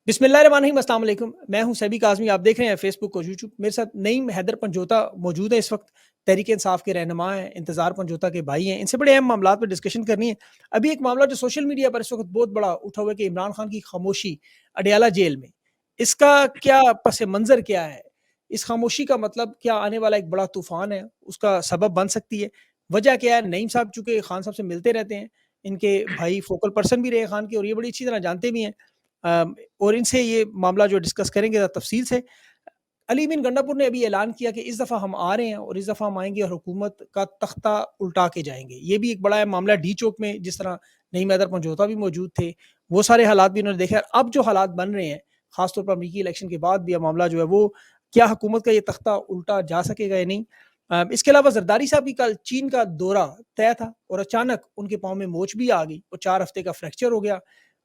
बिस्मिल्लाहिर्रहमानिर्रहीम, अस्सलाम वालेकुम। मैं हूं सैबी काज़मी। आप देख रहे हैं फेसबुक और यूट्यूब। मेरे साथ नईम हैदर पंजोता मौजूद है इस वक्त। तहरीक इंसाफ के रहनुमा हैं, इंतज़ार पंजोता के भाई हैं। इनसे बड़े अहम मामला पर डिस्कशन करनी है। अभी एक मामला जो सोशल मीडिया पर इस वक्त बहुत बड़ा उठा हुआ है कि इमरान खान की खामोशी अडयाला जेल में, इसका क्या पस मंज़र क्या है? इस खामोशी का मतलब क्या आने वाला एक बड़ा तूफ़ान है, उसका सबब बन सकती है? वजह क्या है? नईम साहब चूँकि खान साहब से मिलते रहते हैं, इनके भाई फोकल पर्सन भी रहे खान के और ये बड़ी अच्छी तरह जानते भी हैं। और इनसे ये मामला जो डिस्कस करेंगे तफसील से। अली बिन गंडापुर ने अभी ऐलान किया कि इस दफ़ा हम आ रहे हैं और इस दफ़ा हम आएंगे और हुकूमत का तख्ता उल्टा के जाएंगे। ये भी एक बड़ा है मामला। डी चौक में जिस तरह नईम हैदर पंजोता भी मौजूद थे, वो सारे हालात भी उन्होंने देखे। अब जो हालात बन रहे हैं, खासतौर पर अमरीकी इलेक्शन के बाद भी यह मामला जो है वो, क्या हुकूमत का ये तख्ता उल्टा जा सकेगा या नहीं। इसके अलावा जरदारी साहब की कल चीन का दौरा तय था और अचानक उनके पाँव में मोच भी आ गई और 4 हफ्ते का फ्रैक्चर हो गया।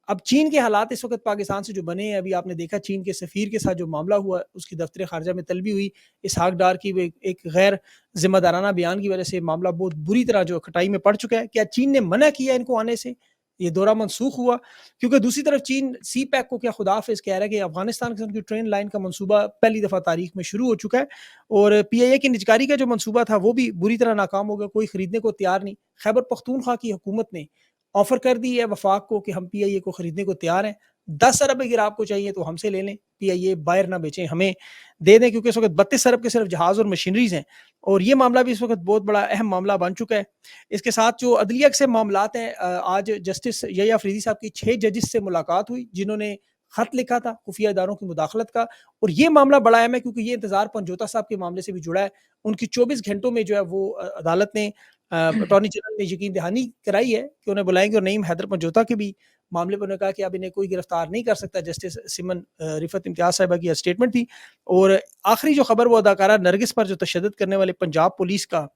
अब चीन के हालात इस वक्त पाकिस्तान से जो बने हैं, अभी आपने देखा चीन के सफ़ीर के साथ जो मामला हुआ, उसकी दफ्तर खारजा में तलबी हुई इसहाक डार की, वो एक गैर जिम्मेदाराना बयान की वजह से मामला बहुत बुरी तरह जो खटाई में पड़ चुका है। क्या चीन ने मना किया इनको आने से? ये दौरा मनसूख हुआ? क्योंकि दूसरी तरफ चीन सी पैक को क्या खुदाफिज कह रहा है कि अफगानिस्तान के साथ उनकी ट्रेन लाइन का मनसूबा पहली दफ़ा तारीख में शुरू हो चुका है और PIA की निजकारी का जो मनसूबा था वो भी बुरी तरह नाकाम हो गया। कोई खरीदने को तैयार नहीं। खैबर पख्तूनख्वा की हुकूमत ने ऑफर कर दी है वफाक को कि हम PIA को खरीदने को तैयार हैं। 10 अरब अगर आपको चाहिए तो हमसे ले लें, PIA बाहर ना बेचें, हमें दे दें, क्योंकि इस वक्त 32 अरब के सिर्फ जहाज और मशीनरीज हैं और ये मामला भी इस वक्त बहुत बड़ा अहम मामला बन चुका है। इसके साथ जो अदलिया से मामलात हैं, आज जस्टिस यहया अफरीदी साहब की 6 जजिस से मुलाकात हुई जिन्होंने खत लिखा था खुफिया इदारों की मुदाखलत का। और ये मामला बड़ा अहम है क्योंकि ये इंतजार पंजोता साहब के मामले से भी जुड़ा है। उनकी 24 घंटों में जो है वो अदालत ने अटॉर्नी जनरल ने यकीन दहानी कराई है कि उन्हें बुलाएंगे और नईम हैदर पंजोता के भी मामले पर उन्होंने कहा कि अब इन्हें कोई गिरफ्तार नहीं कर सकता। जस्टिस सिमन रिफत इम्तियाज साहिबा की स्टेटमेंट थी। और आखिरी जो खबर वो अदाकारा नरगिस पर जो तशद्दुद करने वाले पंजाब पुलिस का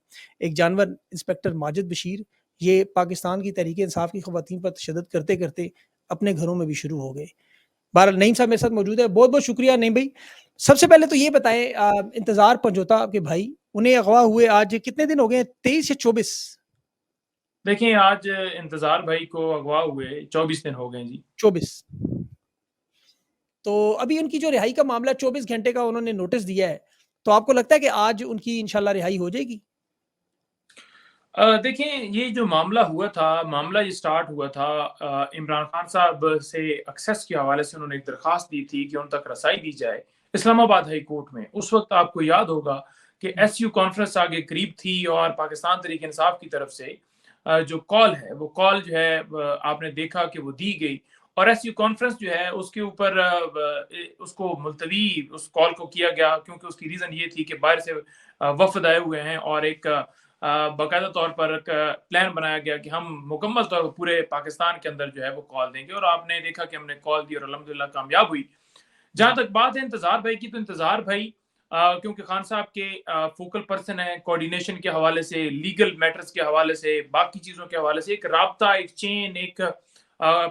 एक जानवर इंस्पेक्टर माजिद बशीर, ये पाकिस्तान की तहरीक इंसाफ की खवातीन पर तशद्दुद करते करते अपने घरों में भी शुरू हो गए। बहरहाल नईम साहब मेरे साथ मौजूद है। बहुत बहुत शुक्रिया नईम भाई। सबसे पहले तो ये बताएं, इंतजार पंजोता आपके भाई, उन्हें अगवा हुए आज कितने दिन हो गए? 23 या 24? देखिए, आज इंतजार भाई को अगवा हुए 24 दिन हो गए जी। 24। तो अभी उनकी जो रिहाई का मामला 24 घंटे का उन्होंने नोटिस दिया है, तो आपको लगता है कि आज उनकी इंशाल्लाह रिहाई हो जाएगी? देखिए, ये जो मामला हुआ था, मामला ये स्टार्ट हुआ था इमरान खान साहब से एक्सेस के हवाले से उन्होंने एक दरख्वास्त दी थी कि उन तक रसाई दी जाए इस्लामाबाद हाई कोर्ट में। उस वक्त आपको याद होगा कि SU कॉन्फ्रेंस आगे करीब थी और पाकिस्तान तहरीक इंसाफ की तरफ से जो कॉल है, वो कॉल जो है आपने देखा कि वो दी गई और SU कॉन्फ्रेंस जो है उसके ऊपर उसको मुलतवी उस कॉल को किया गया क्योंकि उसकी रीज़न ये थी कि बाहर से वफ़द आए हुए हैं और एक बाकायदा तौर पर एक प्लान बनाया गया कि हम मुकम्मल तौर पर पूरे पाकिस्तान के अंदर जो है वो कॉल देंगे और आपने देखा कि हमने कॉल दी और अल्हम्दुलिल्लाह कामयाब हुई। जहाँ तक बात है इंतज़ार भाई की, तो इंतज़ार भाई क्योंकि खान साहब के फोकल पर्सन है कोऑर्डिनेशन के हवाले से, लीगल मैटर्स के हवाले से, बाकी चीज़ों के हवाले से एक राब्ता, एक चेन, एक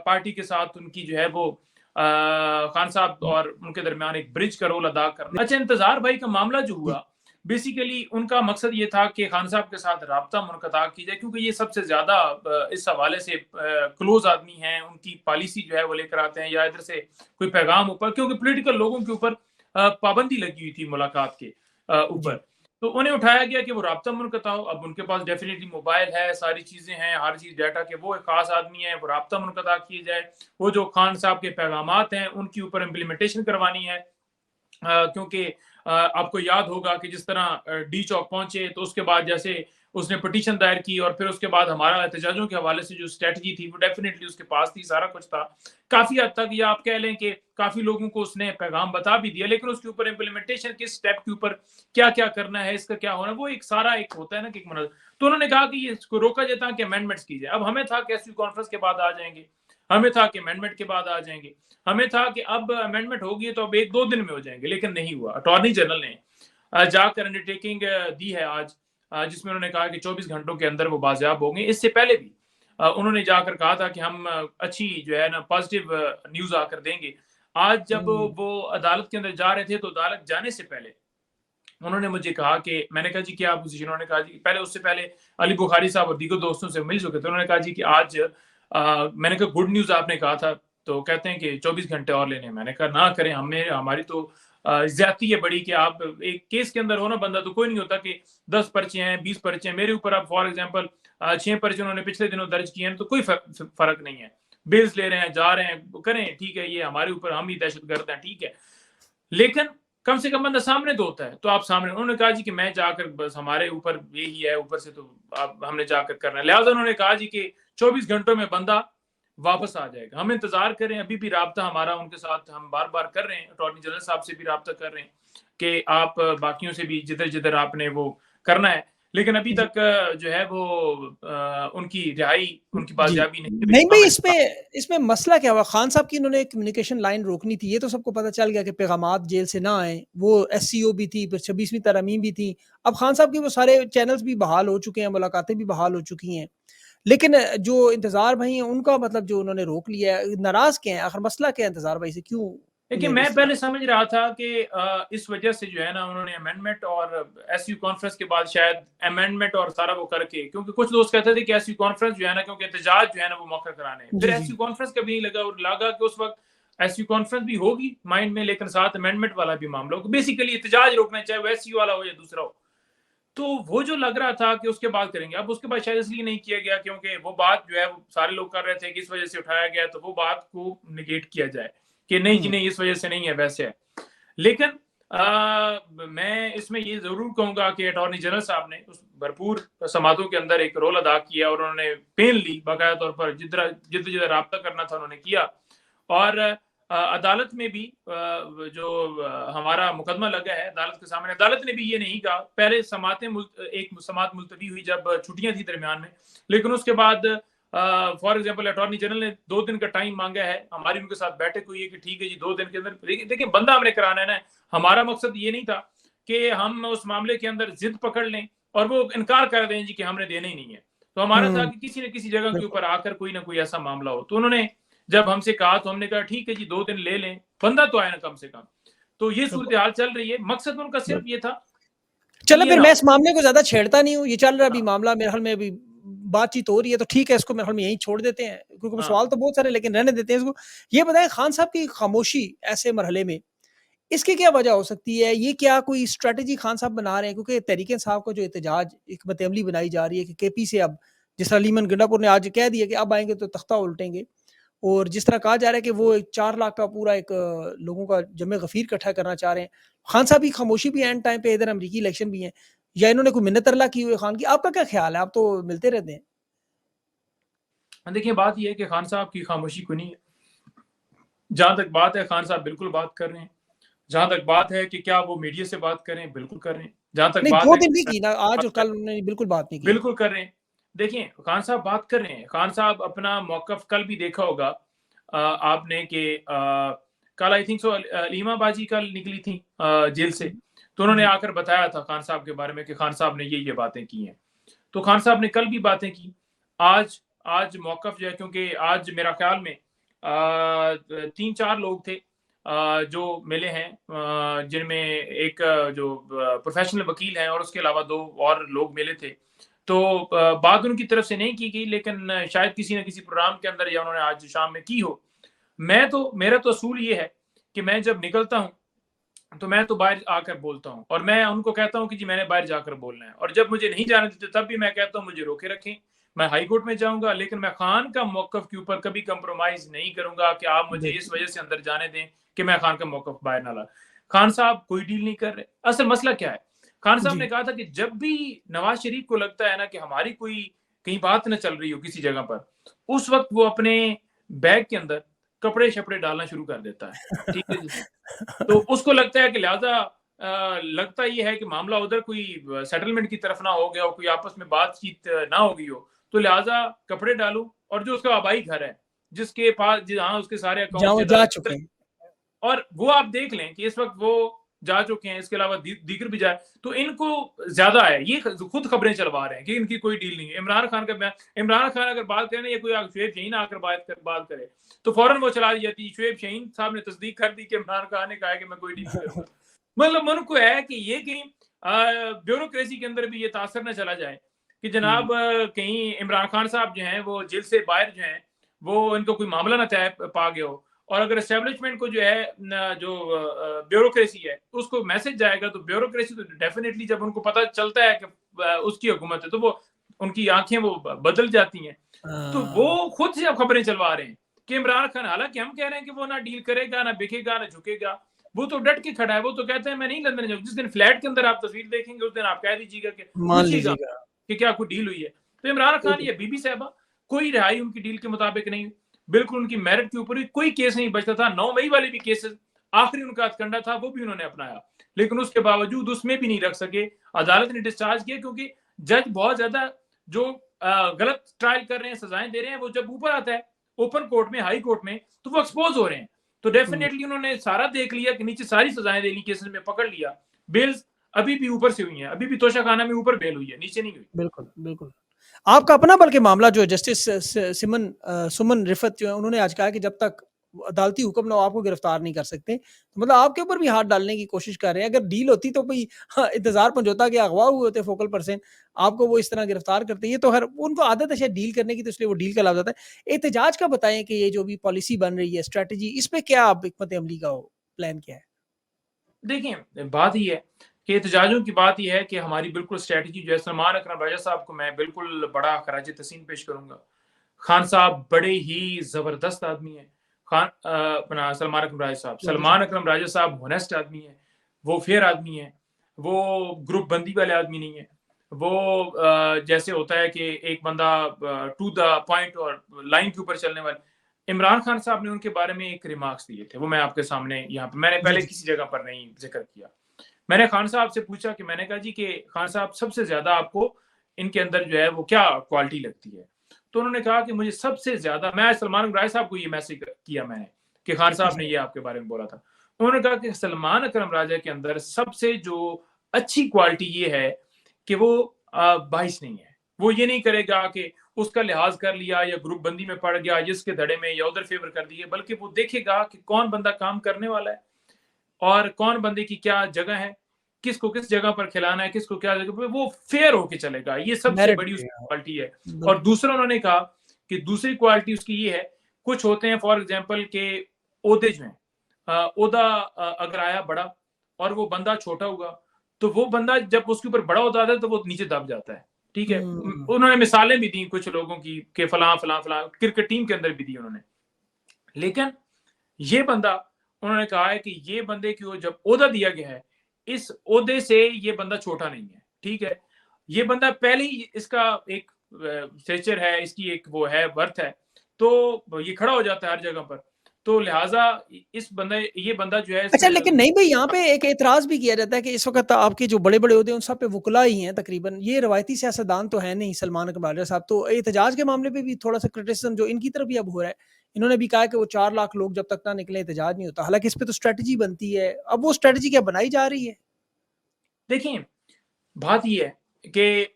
पार्टी के साथ उनकी जो है वो खान साहब और उनके दरमियान एक ब्रिज का रोल अदा करना। अच्छा, इंतज़ार भाई का मामला जो हुआ, बेसिकली उनका मकसद ये था कि खान साहब के साथ राब्ता मुनक़ता की जाए क्योंकि ये सबसे ज़्यादा इस हवाले से क्लोज़ आदमी हैं, उनकी पॉलिसी जो है वो लेकर आते हैं या इधर से कोई पैगाम ऊपर, क्योंकि पॉलिटिकल लोगों के ऊपर पाबंदी लगी हुई थी मुलाकात के ऊपर। तो उन्हें उठाया गया कि वो राब्ता मुनक़ता हो। अब उनके पास डेफ़िनिटली मोबाइल है, सारी चीज़ें हैं, हर चीज़ डाटा के वो एक ख़ास आदमी है, वो राब्ता मुनक़ता किए जाए। वो जो खान साहब के पैगामात हैं, उनके ऊपर इम्प्लीमेंटेशन करवानी है। क्योंकि आपको याद होगा कि जिस तरह डी चौक पहुंचे तो उसके बाद जैसे उसने पिटीशन दायर की और फिर उसके बाद हमारा एहतजाजों के हवाले से जो स्ट्रेटजी थी वो डेफिनेटली उसके पास थी, सारा कुछ था। काफ़ी हद तक या आप कह लें कि काफ़ी लोगों को उसने पैगाम बता भी दिया, लेकिन उसके ऊपर इम्प्लीमेंटेशन किस स्टेप के ऊपर क्या-क्या करना है, इसका क्या होना है, वो एक सारा एक होता है ना कि एक तो उन्होंने कहा कि ये इसको रोका जाता है कि अमेंडमेंट्स की जाए। अब हमें था कि एसयू कॉन्फ्रेंस के बाद आ जाएँगे, हमें था कि अमेंडमेंट के बाद आ जाएँगे, हमें था कि अब अमेंडमेंट होगी तो अब 1-2 दिन में हो जाएँगे, लेकिन नहीं हुआ। अटॉर्नी जनरल ने जाकर अंडरटेकिंग दी है आज, जिसमें उन्होंने कहा कि 24 घंटों के अंदर वो बाजियाब होंगे। इससे पहले भी उन्होंने जाकर कहा था कि हम अच्छी जो है ना पॉजिटिव न्यूज़ आकर देंगे। आज जब वो अदालत के अंदर जा रहे थे तो अदालत जाने से पहले उन्होंने मुझे कहा कि मैंने कहा जी क्या पोजीशन? उन्होंने कहा जी पहले उससे पहले अली बुखारी साहब और दीगर दोस्तों से मिल चुके थे। उन्होंने कहा जी कि आज मैंने कहा गुड न्यूज़ आपने कहा था, तो कहते हैं कि 24 घंटे और लेने हैं। मैंने कहा ना करें, हमारी तो ज्यादती है बड़ी कि आप एक केस के अंदर हो ना बंदा, तो कोई नहीं होता कि 10 पर्चे हैं 20 पर्चे हैं मेरे ऊपर। आप फॉर एग्जांपल 6 पर्चे उन्होंने पिछले दिनों दर्ज किए हैं, तो कोई फर्क नहीं है, बिल्स ले रहे हैं, जा रहे हैं, करें, ठीक है, ये हमारे ऊपर, हम ही दहशतगर्द हैं, ठीक है, लेकिन कम से कम बंदा सामने तो होता है। तो आप सामने, उन्होंने कहा जी कि मैं जाकर, बस हमारे ऊपर यही है, ऊपर से तो आप हमने जाकर करना है। लिहाजा उन्होंने कहा जी कि 24 घंटों में बंदा वापस आ जाएगा, हम इंतजार करें। अभी भी राब्ता हमारा उनके साथ हम बार बार कर रहे हैं, अटॉर्नी जनरल साहब से भी राब्ता कर रहे हैं कि आप बाकियों से भी जिधर जिधर आपने वो करना है, लेकिन अभी तक जो है वो उनकी रिहाई, उनकी जी। बाजियाबी नहीं हुई। नहीं भाई, इसमें मसला क्या हुआ? खान साहब की इन्होंने कम्युनिकेशन लाइन रोकनी थी, ये तो सबको पता चल गया कि पैगामात जेल से ना आए। वो एससीओ भी थी, फिर 26वीं तरमीम भी थी। अब खान साहब के वो सारे चैनल्स भी बहाल हो चुके हैं, मुलाकातें भी बहाल हो चुकी हैं। लेकिन जो इंतजार भाई हैं उनका मतलब जो उन्होंने रोक लिया है, नाराज क्या है आखिर? मसला क्या है इंतजार भाई से? क्यों देखिए, उन्हें मैं इस पहले समझ रहा था कि इस वजह से जो है ना, उन्होंने अमेंडमेंट और एसयू कॉन्फ्रेंस के बाद शायद अमेंडमेंट और सारा वो करके, क्योंकि कुछ दोस्त कहते थे कि एसयू कॉन्फ्रेंस जो है ना, क्योंकि एहतजाज जो है ना वो मौका कराने, फिर जी, जी। एसयू कॉन्फ्रेंस कभी नहीं लगा, और लगा कि उस वक्त एसयू कॉन्फ्रेंस भी होगी माइंड में, लेकिन साथ अमेंडमेंट वाला भी मामला हो, बेसिकली एहतजाज रोकना, चाहे वो एसयू वाला हो या दूसरा हो। तो वो जो लग रहा था कि उसके बाद करेंगे, अब उसके बाद शायद इसलिए नहीं किया गया क्योंकि वो बात जो है वो सारे लोग कर रहे थे कि इस वजह से उठाया गया, तो वो बात को निगेट किया जाए कि नहीं जी हुँ। नहीं, इस वजह से नहीं है, वैसे है। लेकिन मैं इसमें ये जरूर कहूंगा कि अटॉर्नी जनरल साहब ने उस भरपूर समातों के अंदर एक रोल अदा किया, और उन्होंने पेन ली, बाकायदा तौर पर जितना राब्ता करना था उन्होंने किया। और अदालत में भी जो हमारा मुकदमा लगा है अदालत के सामने, अदालत ने भी ये नहीं कहा, पहले एक समात मुलतवी हुई जब छुट्टियां थी दरमियान में, लेकिन उसके बाद फॉर एग्जांपल अटॉर्नी जनरल ने 2 दिन का टाइम मांगा है, हमारी उनके साथ बैठक हुई है कि ठीक है जी 2 दिन के अंदर, देखिए बंदा हमने कराना है ना, हमारा मकसद ये नहीं था कि हम उस मामले के अंदर जिद पकड़ लें और वो इनकार कर दें जी कि हमने देना ही नहीं है। तो हमारा था हुँ, कि किसी न किसी जगह के बिल्कुल। ऊपर आकर कोई ना कोई ऐसा मामला हो। तो उन्होंने जब हमसे कहा तो हमने कहा ठीक है जी 2 दिन ले लें, बंदा तो आए ना कम से कम। तो ये सूरत बिल्कुल। हाल चल रही है, मकसद उनका सिर्फ ये था कि चलो ये फिर ना मैं हो। इस मामले को ज़्यादा छेड़ता नहीं हूँ, ये चल रहा है अभी हाँ, मामला, मेरे ख़्याल में अभी बातचीत हो रही है, तो ठीक है, इसको मेरे ख़्याल में यहीं छोड़ देते हैं, क्योंकि हाँ। सवाल तो बहुत सारे हैं, लेकिन रहने देते हैं इसको। ये बताएँ, खान साहब की खामोशी ऐसे मरहले में, इसकी क्या वजह हो सकती है? ये क्या कोई स्ट्रैटेजी खान साहब बना रहे हैं? क्योंकि तहरीक-ए-इंसाफ का जो एहतजाज एक मतअमली बनाई जा रही है कि केपी से अब, जिस तरह लीमन गंडापुर ने आज कह दिया कि अब आएँगे तो तख्ता उल्टेंगे, और जिस तरह कहा जा रहा है कि वो एक 4 लाख का पूरा एक लोगों का जमे गफ़ीर इकट्ठा करना चाह रहे हैं। खान साहब की खामोशी भी एंड टाइम पे, इधर अमरीकी इलेक्शन भी हैं, या इन्होंने कोई मिन्नत तरला की हुई है खान की? आपका क्या ख़्याल है? आप तो मिलते रहते हैं। देखिए, बात ये है कि खान साहब की खामोशी कोई नहीं है। जहाँ तक बात है, खान साहब बिल्कुल बात कर रहे हैं। जहाँ तक बात है कि क्या वो मीडिया से बात करें, बिल्कुल कर रहे हैं। जहाँ तक नहीं, बात 2 है दिन भी कि की ना, आज बात और करें, कल उन्होंने बिल्कुल बात नहीं की। बिल्कुल कर रहे हैं। देखिए, खान साहब बात कर रहे हैं। खान साहब अपना मौक़िफ़, कल भी देखा होगा आपने कि कल आई थिंक सो लीमा बाजी कल निकली थी जेल से। तो उन्होंने जी। आकर बताया था खान साहब के बारे में कि खान साहब ने ये बातें की हैं। तो खान साहब ने कल भी बातें की। आज आज मौक़िफ़ जो है, क्योंकि आज मेरा ख़्याल में 3-4 लोग थे जो मिले हैं, जिनमें एक जो प्रोफ़ेशनल वकील हैं, और उसके अलावा 2 और लोग मिले थे। तो बात उनकी तरफ से नहीं की गई, लेकिन शायद किसी न किसी प्रोग्राम के अंदर या उन्होंने आज शाम में की हो। मेरा तो असूल ये है कि मैं जब निकलता हूँ, तो मैं तो बाहर आकर बोलता हूँ, और मैं उनको कहता हूँ कि जी मैंने बाहर जाकर बोलना है, और जब मुझे नहीं जाने देते तब भी मैं कहता हूँ मुझे रोके रखें, मैं हाई कोर्ट में जाऊंगा, लेकिन मैं खान का मौक़िफ़ के ऊपर कभी कंप्रोमाइज नहीं करूंगा कि आप मुझे इस बिल्कुल। वजह से अंदर जाने दें कि मैं खान का मौक़िफ़ बाहर ना ला। खान साहब कोई डील नहीं कर रहे। असल मसला क्या है, खान साहब ने जी। कहा था कि जब भी नवाज शरीफ को लगता है ना कि हमारी कोई कहीं बात न चल रही हो किसी जगह पर, उस वक्त वो अपने बैग के अंदर कपड़े शपड़े डालना शुरू कर देता है। ठीक है जी। तो उसको लगता है कि लिहाजा लगता ये है कि मामला उधर कोई सेटलमेंट की तरफ ना हो गया हो, कोई आपस में बातचीत ना हो गई हो, तो लिहाजा कपड़े डालूं, और जो उसका आबाई घर है, जिसके पास जहाँ उसके सारे जहाँ अकाउंट्स वो जा जायदाद, चुके हैं। और वो आप देख लें कि इस वक्त वो जा चुके हैं, इसके अलावा दीगर भी जाए, तो इनको ज्यादा है, ये खुद खबरें चलवा रहे हैं कि इनकी कोई डील नहीं है। इमरान खान अगर बात करें या कोई शुएब शहीन आकर बात करे, तो फौरन वो चला दी जाती है। शुएब शहीन साहब ने तस्दीक कर दी कि इमरान खान ने कहा है कि मैं कोई डील नहीं करूंगा। मतलब उनको है कि ये कहीं ब्यूरोक्रेसी के अंदर भी ये तासर न चला जाए कि हुँ। जनाब कहीं इमरान खान साहब जो हैं वो जेल से बाहर जो हैं वो इनको कोई मामला ना तय पा गया हो, और अगर एस्टेब्लिशमेंट को जो है जो ब्यूरोक्रेसी है उसको मैसेज जाएगा, तो ब्यूरोक्रेसी तो डेफिनेटली जब उनको पता चलता है कि उसकी हुकूमत है, तो वो उनकी आंखें वो बदल जाती हैं। तो वो खुद से अब खबरें चलवा रहे हैं कि इमरान खान, हालांकि हम कह रहे हैं कि वो ना डील करेगा, ना बिकेगा, ना झुकेगा, वो तो डट के खड़ा है। वो तो कहते हैं मैं नहीं लंदन जाऊँ। जिस दिन फ्लैट के अंदर आप तस्वीर देखेंगे उस दिन आप कह दीजिएगा कि मान पूछिएगा लीजिएगा। कि क्या कोई डील हुई है। तो इमरान खान बिल्कुल। या बीबी साहबा, कोई रिहाई उनकी डील के मुताबिक नहीं, बिल्कुल उनकी मेरिट के ऊपर भी कोई केस नहीं बचता था। 9 मई वाले भी केसेस, आखिरी उनका हथकंडा था, वो भी उन्होंने अपनाया, लेकिन उसके बावजूद उसमें भी नहीं रख सके। अदालत ने डिस्चार्ज किया क्योंकि जज बहुत ज्यादा जो गलत ट्रायल कर रहे हैं, सजाएं दे रहे हैं, वो जब ऊपर आता है ओपन कोर्ट में, हाई कोर्ट में, तो वो एक्सपोज हो रहे हैं। तो डेफिनेटली उन्होंने सारा देख लिया कि नीचे सारी सजाएं दे ली, केसेस में पकड़ लिया। बेल्स अभी भी ऊपर से हुई हैं, अभी भी तोशाखाना में ऊपर बेल हुई है, नीचे नहीं हुई। बिल्कुल, बिल्कुल। आपका अपना बल्कि मामला जो है जस्टिस सुमन रिफत जो है उन्होंने आज कहा कि जब तक अदालती हुक्म ना हो आपको गिरफ्तार नहीं कर सकते। तो मतलब आपके ऊपर भी हाथ डालने की कोशिश कर रहे हैं। अगर डील होती तो भई हाँ, इंतज़ार पंजोता के अगवा हुए होते फोकल पर्सन, आपको वो इस तरह गिरफ्तार करते। ये तो हर उनको आदत है शायद डील करने की, तो इसलिए वो डील का लाभ जाता है। एहतजाज का बताएँ कि ये जो भी पॉलिसी बन रही है, स्ट्रैटेजी, इस पे क्या आप हिकमत अमली का प्लान क्या है? देखिए, बात ये है कि एहतजाजों की बात ये है कि हमारी बिल्कुल स्ट्रैटेजी जो है, सलमान अकरम राजा साहब को मैं बिल्कुल बड़ा खराज तहसीन पेश करूँगा। खान साहब बड़े ही ज़बरदस्त आदमी हैं। अपना सलमान अकरम राजा साहब, जी, जी। सलमान अकरम राजा साहब होनेस्ट आदमी हैं, वो फेयर आदमी हैं, वो ग्रुप बंदी वाले आदमी नहीं हैं। वो जैसे होता है कि एक बंदा टू द पॉइंट और लाइन के ऊपर चलने वाले। इमरान खान साहब ने उनके बारे में एक रिमार्क्स दिए थे, वो मैं आपके सामने यहाँ पे, मैंने जी, पहले जी। किसी जगह पर नहीं ज़िक्र किया। मैंने खान साहब से पूछा कि मैंने कहा जी कि खान साहब सबसे ज़्यादा आपको इनके अंदर जो है वो क्या क्वालिटी लगती है? तो उन्होंने कहा कि मुझे सबसे ज़्यादा, मैं सलमान राय साहब को ये मैसेज किया मैंने कि खान साहब ने जी। ये आपके बारे में बोला था। उन्होंने कहा कि सलमान अकरम राजा के अंदर सबसे जो अच्छी क्वालिटी ये है कि वो बाइस नहीं है। वो ये नहीं करेगा कि उसका लिहाज कर लिया या ग्रुप बंदी में पड़ गया, जिसके धड़े में या उधर फेवर कर दिए, बल्कि वो देखेगा कि कौन बंदा काम करने वाला है और कौन बंदे की क्या जगह है, किसको किस जगह पर खिलाना है, किसको क्या जगह पे, वो फेयर होके चलेगा। ये सबसे मेरिट बड़ी पे उसकी हाँ, क्वालिटी है। और बिल्कुल। दूसरा उन्होंने कहा कि दूसरी क्वालिटी उसकी ये है, कुछ होते हैं फॉर एग्जांपल के ओहदे जो हैं, ओहदा अगर आया बड़ा और वो बंदा छोटा हुआ, तो वो बंदा जब उसके ऊपर बड़ा होता है तो वो नीचे दब जाता है। ठीक है? हुँ। उन्होंने मिसालें भी दी कुछ लोगों की कि फलां, फलां, फलां, क्रिकेट टीम के अंदर भी दी उन्होंने। लेकिन ये बंदा, उन्होंने कहा है कि ये बंदे को जब ओहदा दिया गया है, इस ओहदे से ये बंदा छोटा नहीं है, ठीक है? ये बंदा पहले ही इसका एक स्टेचर है, इसकी एक वो है, वर्थ है, तो ये खड़ा हो जाता है हर जगह पर। तो लिहाज़ा इस बंदे ये बंदा जो है इस अच्छा, लेकिन नहीं भई, यहाँ पे एक एतराज़ भी किया जाता है कि इस वक़्त आपके जो बड़े-बड़े ओहदे हैं, उन सब पे वुकला ही हैं तकरीबन। ये रवायती सियासतदान तो हैं नहीं, सलमान अकबर साहब। तो एहतजाज के मामले पे भी थोड़ा-सा क्रिटिसिज़्म जो इनकी तरफ भी अब हो रहा है। इन्होंने भी कहा है कि वो 4 लाख लोग जब तक ना निकले, एहतजाज नहीं होता। हालाँकि इस पे तो स्ट्रैटेजी बनती है। अब वो स्ट्रैटेजी क्या बनाई जा रही है? देखिए, बात ये है कि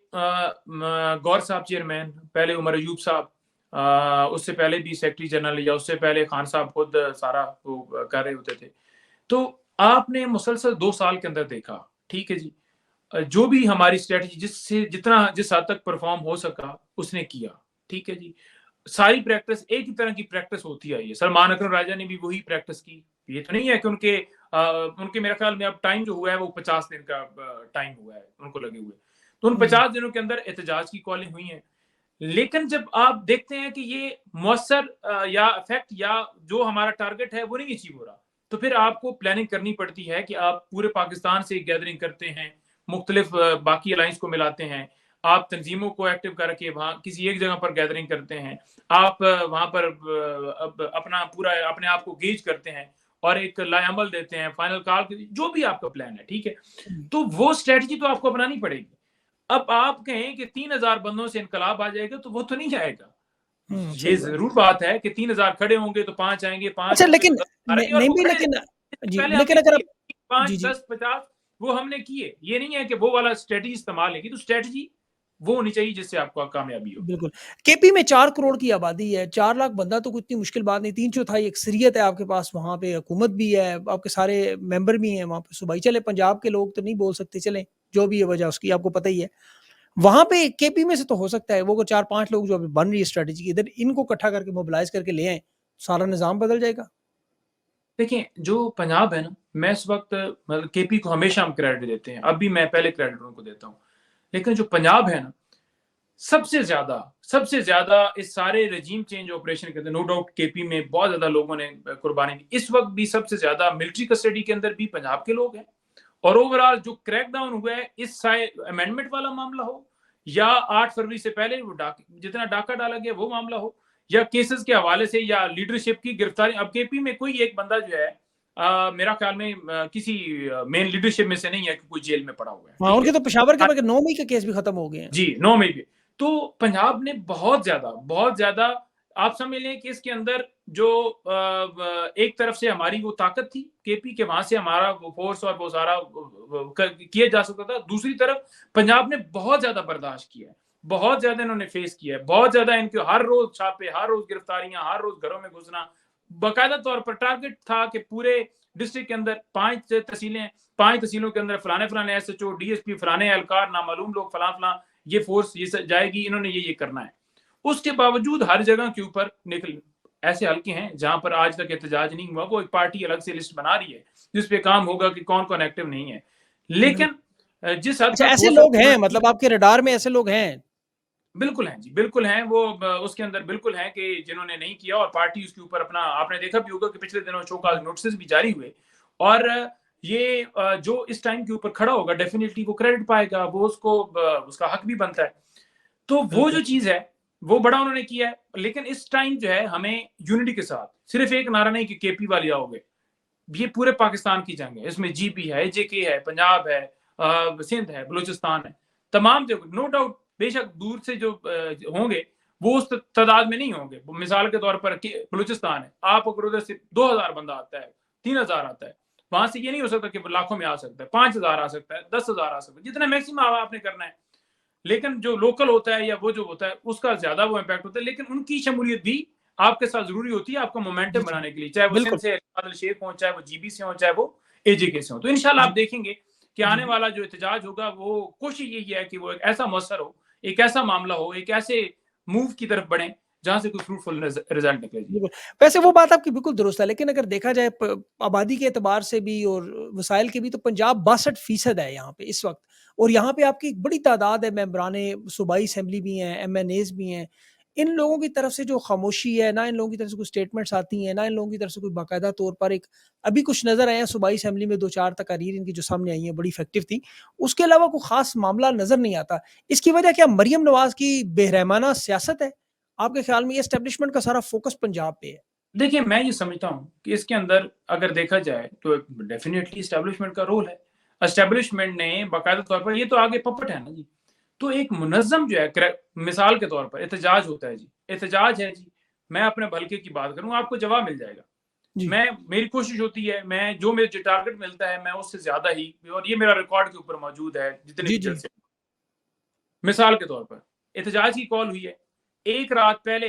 गौर साहब चेयरमैन, पहले उमर अयूब साहब, उससे पहले भी सेक्रेटरी जनरल, या उससे पहले खान साहब खुद सारा वो कर रहे होते थे। तो आपने मुसलसल 2 साल के अंदर देखा, ठीक है जी। जो भी हमारी स्ट्रैटेजी जिससे जितना जिस हद तक परफॉर्म हो सका उसने किया, ठीक है जी। सारी प्रैक्टिस एक ही तरह की प्रैक्टिस होती आई है। सलमान अकरम राजा ने भी वही प्रैक्टिस की। ये तो नहीं है कि उनके मेरे ख्याल में अब टाइम जो हुआ है वो 50 दिन का टाइम हुआ है उनको लगे हुए। तो उन हुँ। 50 दिनों के अंदर एहतजाज की कॉलें हुई हैं। लेकिन जब आप देखते हैं कि ये मौसर या इफेक्ट या जो हमारा टारगेट है वो नहीं अचीव हो रहा, तो फिर आपको प्लानिंग करनी पड़ती है कि आप पूरे पाकिस्तान से गैदरिंग करते हैं, मुख्तलिफ बाकी अलाइंस को मिलाते हैं, आप तंजीमों को एक्टिव करके वहाँ किसी एक जगह पर गैदरिंग करते हैं, आप वहाँ पर अपना पूरा अपने आप को गेज करते हैं और एक लाएअमल देते हैं, फाइनल कॉल, जो भी आपका प्लान है, ठीक है? हुँ। तो वो स्ट्रेटजी तो आपको अपनानी पड़ेगी। अब आप कहें कि 3000 बंदों से इनकलाब आ जाएगा, तो वो तो नहीं जाएगा। हुँ, ये सही बात। ज़रूर बात है कि 3000 खड़े होंगे तो 5 आएँगे, 5 अच्छा, होंगे तो लेकिन 10 आ नहीं रहेंगे, और नहीं वो भी, खड़े लेकिन रहेंगे। इससे जी, पहले लेकिन हमने अगर किए आप 5, जी, जी। 10, 50, वो हमने किए। ये नहीं है कि वो वाला स्ट्रैटेजी इस्तेमाल नहीं की, तो स्ट्रैटेजी वो होनी चाहिए जिससे आपको कामयाबी हो। बिल्कुल। केपी में 4 करोड़ की आबादी है, 4 लाख बंदा तो कोई इतनी मुश्किल बात नहीं, 3/4 अक्सरियत है आपके पास, वहाँ पे हुकूमत भी है, आपके सारे मेंबर भी हैं वहाँ पे सूबाई। चले पंजाब के लोग तो नहीं बोल सकते, चलें, जो भी है वजह उसकी आपको पता ही है। वहां पे केपी में से तो हो सकता है वो 4-5 लोग जो अभी बन रही है स्ट्रेटेजी इधर, इनको इकट्ठा करके मोबिलाइज करके ले आए, सारा निजाम बदल जाएगा। देखिए, जो पंजाब है ना, मैं इस वक्त मतलब केपी को हमेशा हम क्रेडिट देते हैं, अभी मैं पहले क्रेडिट उनको देता हूँ, लेकिन जो पंजाब है ना, सबसे ज्यादा इस सारे रजीम चेंज ऑपरेशन के अंदर नो डाउट केपी में बहुत ज्यादा लोगों ने कुर्बानी दी। इस वक्त भी सबसे ज्यादा मिलिट्री कस्टडी के अंदर भी पंजाब के लोग हैं, और ओवरऑल जो क्रैकडाउन हुआ है इस अमेंडमेंट वाला मामला हो, या 8 फरवरी से पहले वो जितना डाका डाला गया वो मामला हो, या केसेस के हवाले से, या लीडरशिप की गिरफ्तारी। अब केपी में कोई एक बंदा जो है मेरा ख्याल में किसी मेन लीडरशिप में से नहीं है कि कोई जेल में पड़ा हुआ है, हाँ, ठीक उनके है। तो पेशावर के बगैर 9 मई के केस भी खत्म हो गए हैं। जी, 9 मई पे तो पंजाब ने बहुत ज्यादा आप समझ लें कि इसके अंदर जो एक तरफ से हमारी वो ताकत थी केपी के, वहां से हमारा वो फोर्स और वो सारा किया जा सकता था। दूसरी तरफ पंजाब ने बहुत ज्यादा बर्दाश्त किया है, बहुत ज्यादा इन्होंने फेस किया है, बहुत ज्यादा इनके हर रोज छापे, हर रोज गिरफ्तारियां, हर रोज घरों में घुसना। बाकायदा तौर पर टारगेट था कि पूरे डिस्ट्रिक्ट के अंदर 5 तहसीलों के अंदर फलाने फलाने SHO, DSP, फलाने एहलकार, नामालूम लोग, फलां फलां ये फोर्स ये जाएगी, इन्होंने ये करना है। उसके बावजूद हर जगह के ऊपर निकल ऐसे हल्के हैं जहां पर आज तक एहतजाज नहीं हुआ, वो एक पार्टी अलग से लिस्ट बना रही है जिसपे काम होगा कि कौन कौन एक्टिव नहीं है। लेकिन जिस हद अच्छा, तक ऐसे हो लोग सकता हैं, है, मतलब आपके रडार में ऐसे लोग हैं? बिल्कुल हैं जी, बिल्कुल हैं वो उसके अंदर बिल्कुल हैं कि जिन्होंने नहीं किया, और पार्टी उसके ऊपर अपना, आपने देखा भी होगा कि पिछले दिनों शो कॉज नोटिस भी जारी हुए, और ये जो इस टाइम के ऊपर खड़ा होगा डेफिनेटली वो क्रेडिट पाएगा, वो उसको उसका हक भी बनता है। तो वो जो चीज है वो बड़ा उन्होंने किया है, लेकिन इस टाइम जो है हमें यूनिटी के साथ, सिर्फ एक नारा नहीं कि केपी वाले आओगे, ये पूरे पाकिस्तान की जंग है, इसमें जीपी है, JK है, पंजाब है, सिंध है, बलूचिस्तान है, तमाम जगह नो डाउट बेशक दूर से जो होंगे वो उस तादाद में नहीं होंगे। मिसाल के तौर पर बलूचिस्तान है, आप अगर उधर से 2000 बंदा आता है, 3000 आता है, वहां से ये नहीं हो सकता कि लाखों में आ सकता है, 5000 आ सकता है, 10,000 आ सकता है, जितना मैक्सिमम आपने करना है। लेकिन जो लोकल होता है या वो जो होता है उसका ज्यादा वो इम्पैक्ट होता है, लेकिन उनकी शमूलियत भी आपके साथ जरूरी होती है आपका मोमेंटम बनाने के लिए, चाहे वो सिंध बिल्कुल। से बादल शेख हो, चाहे वो GB से हो, चाहे वो AJK से हो। तो इंशाल्लाह आप जी, देखेंगे कि जी, आने वाला जो एहतजाज होगा वो कोशिश यही है कि वो एक ऐसा मौसर हो, एक ऐसा मामला हो, एक ऐसे मूव की तरफ बढ़े जहां से कोई फ्रूटफुल रिजल्ट निकले। जी बिल्कुल। वैसे वो बात आपकी बिल्कुल दुरुस्त है, लेकिन अगर देखा जाए आबादी के एतबार से भी और वसाइल के भी, तो पंजाब 62% है यहाँ पे इस वक्त, और यहाँ पे आपकी एक बड़ी तादाद है मेंबराने सूबाई असम्बली भी हैं, MNAs भी हैं। इन लोगों की तरफ से जो खामोशी है, ना इन लोगों की तरफ से कोई स्टेटमेंट्स आती हैं, ना इन लोगों की तरफ से कोई बाकायदा तौर पर एक, अभी कुछ नज़र आए हैं सूबाई असम्बली में 2-4 तकारीर इनकी जो सामने आई हैं बड़ी इफेक्टिव थी, उसके अलावा कोई खास मामला नज़र नहीं आता। इसकी वजह क्या मरियम नवाज की बेरहमाना सियासत है? आपके ख्याल में ये एस्टेब्लिशमेंट का सारा फोकस पंजाब पे है? देखिए, मैं ये समझता हूँ कि इसके अंदर अगर देखा जाए तो डेफिनेटली एस्टेब्लिशमेंट का रोल है। एस्टेब्लिशमेंट ने बाकायदा तौर पर, ये तो आगे पपट है ना जी, तो एक मुनज़्ज़म जो है, मिसाल के तौर पर एहतजाज होता है जी, एहतजाज है जी, मैं अपने हल्के की बात करूँ आपको जवाब मिल जाएगा। जी, मेरी कोशिश होती है, मैं जो मुझे टारगेट मिलता है मैं उससे ज़्यादा ही, और ये मेरा रिकॉर्ड के ऊपर मौजूद है जितने जी, भी जी। जलसे। मिसाल के तौर पर एहतजाज की कॉल हुई है, 1 रात पहले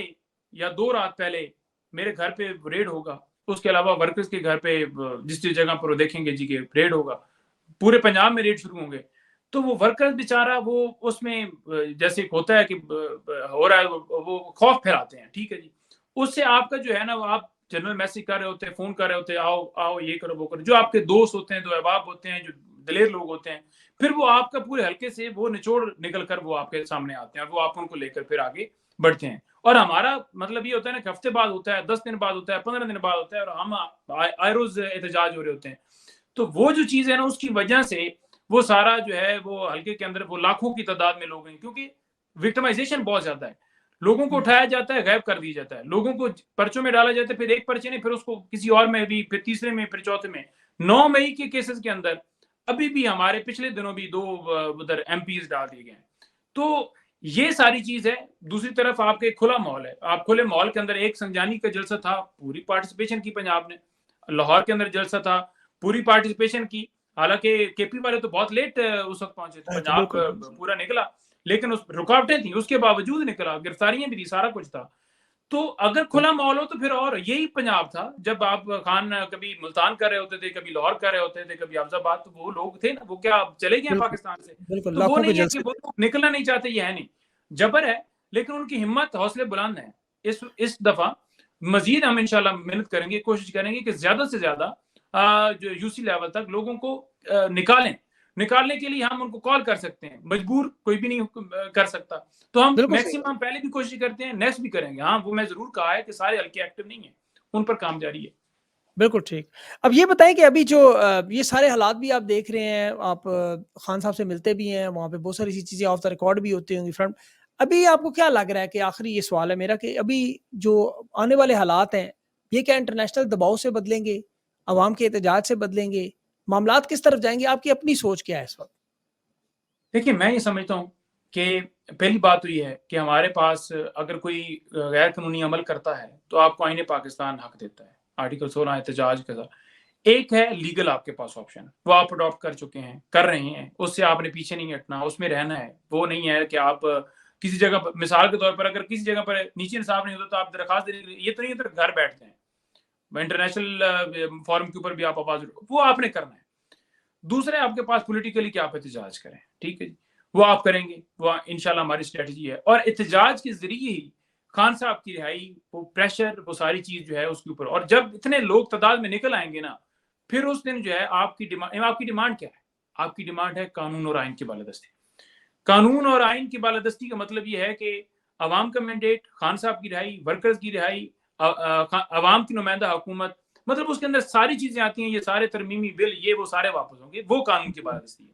या 2 रात पहले मेरे घर पे रेड होगा, उसके अलावा वर्कर्स के घर पे जिस जगह पर वो देखेंगे जी के रेड होगा, पूरे पंजाब में रेड शुरू होंगे। तो वो वर्कर्स बेचारा वो उसमें जैसे एक होता है कि हो रहा है वो खौफ फैलाते हैं, ठीक है जी। उससे आपका जो है ना, वो आप जनरल मैसेज कर रहे होते हैं, फ़ोन कर रहे होते हैं, आओ, आओ ये करो, वो करो। जो आपके दोस्त होते हैं, जो अहबाब होते हैं, जो दलेर लोग होते हैं, फिर वो आपका पूरे हल्के से वो निचोड़ निकल कर वो आपके सामने आते हैं, और वो आप उनको लेकर फिर आगे बढ़ते हैं। और हमारा मतलब ये होता है ना कि हफ्ते बाद होता है, 10 दिन बाद होता है, 15 दिन बाद होता है, और हम आए रोज एहतजाज हो रहे होते हैं। तो वो जो चीज़ है ना, उसकी वजह से वो सारा जो है वो हल्के के अंदर वो लाखों की तादाद में लोग हैं, क्योंकि विक्टिमाइजेशन बहुत ज्यादा है। लोगों को हुँ, उठाया जाता है, गायब कर दिया जाता है, लोगों को पर्चों में डाला जाता है, फिर एक पर्चे नहीं, फिर उसको किसी और में भी, फिर तीसरे में, फिर चौथे में। 9 मई के केसेस के अंदर अभी भी हमारे पिछले दिनों भी 2 उधर MPs डाल दिए गए हैं। तो ये सारी चीज है। दूसरी तरफ आपके खुला माहौल है, आप खुले माहौल के अंदर, एक संजानी का जलसा था, पूरी पार्टिसिपेशन की पंजाब ने। लाहौर के अंदर जलसा था, पूरी पार्टिसिपेशन की। हालांकि केपी वाले तो बहुत लेट उस वक्त पहुंचे थे, अच्छा, पंजाब बिल्कुल। पूरा निकला, लेकिन उस रुकावटें थी, उसके बावजूद निकला, गिरफ्तारियां भी थी, सारा कुछ था। तो अगर खुला माहौल हो तो फिर, और यही पंजाब था जब आप खान कभी मुल्तान कर रहे होते थे, कभी लाहौर कर रहे होते थे, कभी अफजाबाद, तो वो लोग थे ना, वो क्या चले गए बिल्कुल, पाकिस्तान से? बिल्कुल, तो वो लाखों के नहीं है कि जलसे वो थे। लोग निकलना नहीं चाहते, ये है नहीं, जबर है, लेकिन उनकी हिम्मत, हौसले बुलंद है। इस दफा मजीद हम इंशाल्लाह मेहनत करेंगे, कोशिश करेंगे कि ज्यादा से ज्यादा जो यूसी लेवल तक लोगों को निकालने के लिए हम उनको कॉल कर सकते हैं, मजबूर कोई भी नहीं कर सकता। तो हम बिल्कुल सही। मैक्सिमम पहले भी कोशिश करते हैं, नेक्स्ट भी करेंगे। हाँ, वो मैं जरूर कहा है कि सारे हल्के एक्टिव नहीं है, उन पर काम जारी है। बिल्कुल ठीक। अब ये बताएँ कि अभी जो ये सारे हालात भी आप देख रहे हैं, आप खान साहब से मिलते भी हैं, वहाँ पे बहुत सारी ऐसी चीज़ें ऑफ द रिकॉर्ड भी होती होंगी फ्रंट। अभी आपको क्या लग रहा है कि आखिरी ये सवाल है मेरा कि अभी जो आने वाले हालात हैं, ये क्या इंटरनेशनल दबाव से बदलेंगे? अवाम के एहतजाज से बदलेंगे? मामलात किस तरफ जाएँगे? आपकी अपनी सोच क्या है इस वक़्त? देखिए, मैं ये समझता हूँ कि पहली बात तो ये है कि हमारे पास अगर कोई गैर कानूनी अमल करता है, तो आपको आईन पाकिस्तान हक देता है, आर्टिकल 16 एहतजाज के साथ। एक है लीगल आपके पास ऑप्शन, वो आप अडॉप्ट कर चुके हैं, कर रहे हैं, उससे आपने पीछे नहीं हटना, उसमें रहना है। वो नहीं है कि आप किसी जगह पर, मिसाल के तौर पर, अगर किसी जगह पर नीचे इंसाफ नहीं होता तो आप दरखास्त देने, ये तो नहीं है तो घर बैठते हैं। इंटरनेशनल फोरम के ऊपर भी आप आवाज उठाओ, वो आपने करना है। दूसरे आपके पास पॉलिटिकली क्या आप एहतजाज करें, ठीक है जी, वो आप करेंगे, वो इंशाल्लाह हमारी स्ट्रेटजी है। और एहतजाज के जरिए ही खान साहब की रिहाई, वो प्रेशर, वो सारी चीज जो है उसके ऊपर, और जब इतने लोग तादाद में निकल आएंगे ना, फिर उस दिन जो है आपकी डिमांड क्या है? आपकी डिमांड है कानून और आइन की बालादस्ती। कानून और आइन की बालादस्ती का मतलब ये है कि अवाम का मैंडेट, खान साहब की रिहाई, वर्कर्स की रिहाई, अवाम की नुमाइंदा हुकूमत, मतलब उसके अंदर सारी चीजें आती हैं, ये सारे तरमीमी बिल, ये वो सारे वापस होंगे, वो कानून की बालादस्ती है।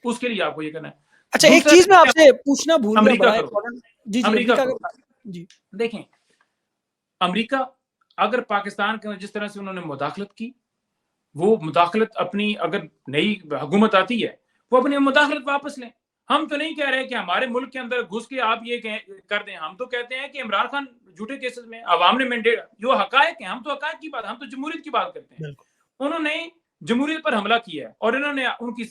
उसके लिए आपको ये करना है। अच्छा, एक दूसरा चीज़ मैं आपसे पूछना भूल गया, अमेरिका बड़ा करो, इम्पोर्टेंट। जी, जी, अमेरिका अमेरिका करो। का जी, देखें, अमेरिका अगर पाकिस्तान के जिस तरह से उन्होंने मुदाखलत की, वो मुदाखलत अपनी, अगर नई हुकूमत आती है, वो अपनी मुदाखलत वापस लें। हम तो नहीं कह रहे कि हमारे मुल्क के अंदर घुस के आप ये कर दें। हम तो कहते हैं कि इमरान खान झूठे केसेस में अवाम ने मैंडेट, जो हकायक है, हम तो हकायक की बात, हम तो जमहूरियत की बात करते हैं। बिल्कुल, उन्होंने जमहूरियत पर हमला किया है, और इन्होंने उनकी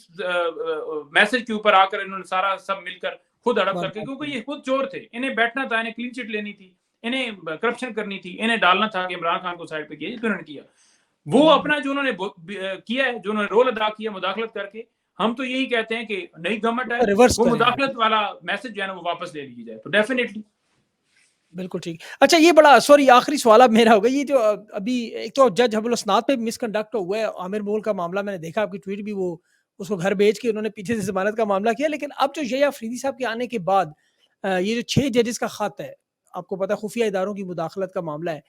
मैसेज के ऊपर आकर इन्होंने सारा सब मिलकर खुद हड़प करके, बर्बाद कर क्योंकि दिया। ये खुद चोर थे, इन्हें बैठना था, इन्हें क्लीन चिट लेनी थी, इन्हें करप्शन करनी थी, इन्हें डालना था कि इमरान खान को साइड पे किया, इन्होंने किया। वो अपना जो उन्होंने किया है, जो उन्होंने रोल अदा किया मुदाखलत करके, हम तो यही कहते हैं कि नई गवर्नमेंट उसका है, रिवर्स वो करें आप। मुदाखलत वाला मैसेज जो है ना वो वापस ले ली जाए, तो डेफिनेटली। बिल्कुल ठीक। अच्छा, ये बड़ा सॉरी आखिरी सवाल अब मेरा होगा, ये जो अभी एक तो जज हबुल इस्नाद पे मिसकंडक्ट हुआ है, आमिर मोल का मामला मैंने देखा, आपकी ट्वीट भी, वो उसको घर भेज के उन्होंने पीछे से ज़मानत का मामला किया, लेकिन अब जो यह्या अफरीदी साहब के आने के बाद ये जो 6 जजेस का खत है, आपको पता है खुफिया इदारों की मुदाखलत का मामला है,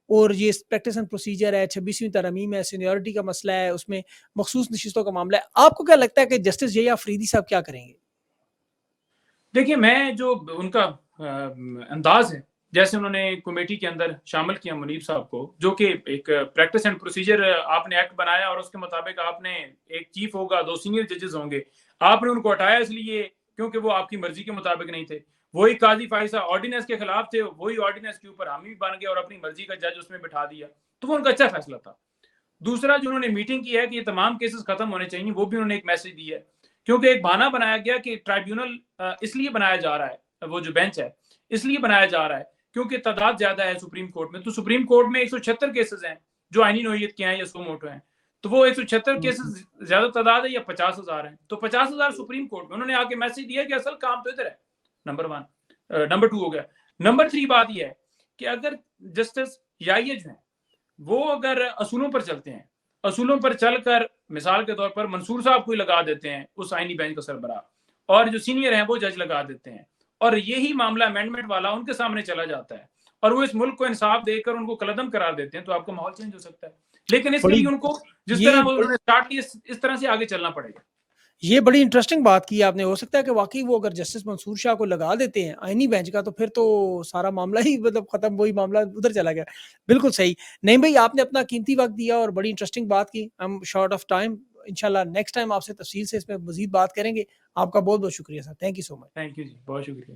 और ये प्रैक्टिस एंड प्रोसीजर है, 26वीं तरमीम है, सीनियरिटी का मसला है, उसमें मखसूस नशिस्तों का मामला है। आपको क्या लगता है कि जस्टिस यह्या अफरीदी साहब क्या करेंगे? देखिए, मैं जो उनका अंदाज है, जैसे उन्होंने कमेटी के अंदर शामिल किया मुनीब साहब को, जो कि एक प्रैक्टिस एंड प्रोसीजर आपने एक्ट बनाया, और उसके मुताबिक आपने एक चीफ होगा, 2 सीनियर जजेस होंगे। आपने उनको हटाया इसलिए क्योंकि वो आपकी मर्जी के मुताबिक नहीं थे। वही काजी फाइसा ऑर्डिनेंस के खिलाफ थे, वही ऑर्डिनेंस के ऊपर हामी बन गए और अपनी मर्जी का जज उसमें बिठा दिया। तो वो उनका अच्छा फैसला था। दूसरा, जो उन्होंने मीटिंग की है कि ये तमाम केसेस खत्म होने चाहिए, वो भी उन्होंने एक मैसेज दिया है, क्योंकि एक बहाना बनाया गया कि ट्राइब्यूनल इसलिए बनाया जा रहा है, वो जो बेंच है इसलिए बनाया जा रहा है क्योंकि तादाद ज्यादा है सुप्रीम कोर्ट में। तो सुप्रीम कोर्ट में 176 केसेस हैं जो आईनी नोयत के हैं या सो मोटो हैं। तो वो 176 केसेस ज्यादा तादाद है या 50,000 है, तो 50,000 सुप्रीम कोर्ट में। उन्होंने आके मैसेज दिया कि असल काम तो इधर है। नंबर 1। नंबर 2 हो गया। नंबर 3 बात यह है कि अगर जस्टिस याहिया जो है वो अगर असूलों पर चलते हैं, असूलों पर चलकर मिसाल के तौर पर मंसूर साहब को लगा देते हैं उस आईनी बेंच का सरबराह, और जो सीनियर हैं वो जज लगा देते हैं, और यही मामला अमेंडमेंट वाला उनके सामने चला जाता है, और वो इस मुल्क को इंसाफ देकर उनको कलदम करार देते हैं, तो आपका माहौल चेंज हो सकता है। लेकिन इसके बड़ी लिए उनको जिस तरह ये उन्होंने स्टार्ट किया, इस तरह से आगे चलना पड़ेगा। ये बड़ी इंटरेस्टिंग बात की आपने। हो सकता है कि वाक़ई वो अगर जस्टिस मंसूर शाह को लगा देते हैं आईनी बेंच का, तो फिर तो सारा मामला ही मतलब ख़त्म, वही मामला उधर चला गया। बिल्कुल सही। नईम भाई, आपने अपना कीमती वक़्त दिया और बड़ी इंटरेस्टिंग बात की। I am short of time. इंशाल्लाह नेक्स्ट टाइम आपसे तफ़सील से इसमें मज़ीद बात करेंगे। आपका बहुत-बहुत शुक्रिया sir. Thank you so much. Thank you ji, बहुत शुक्रिया।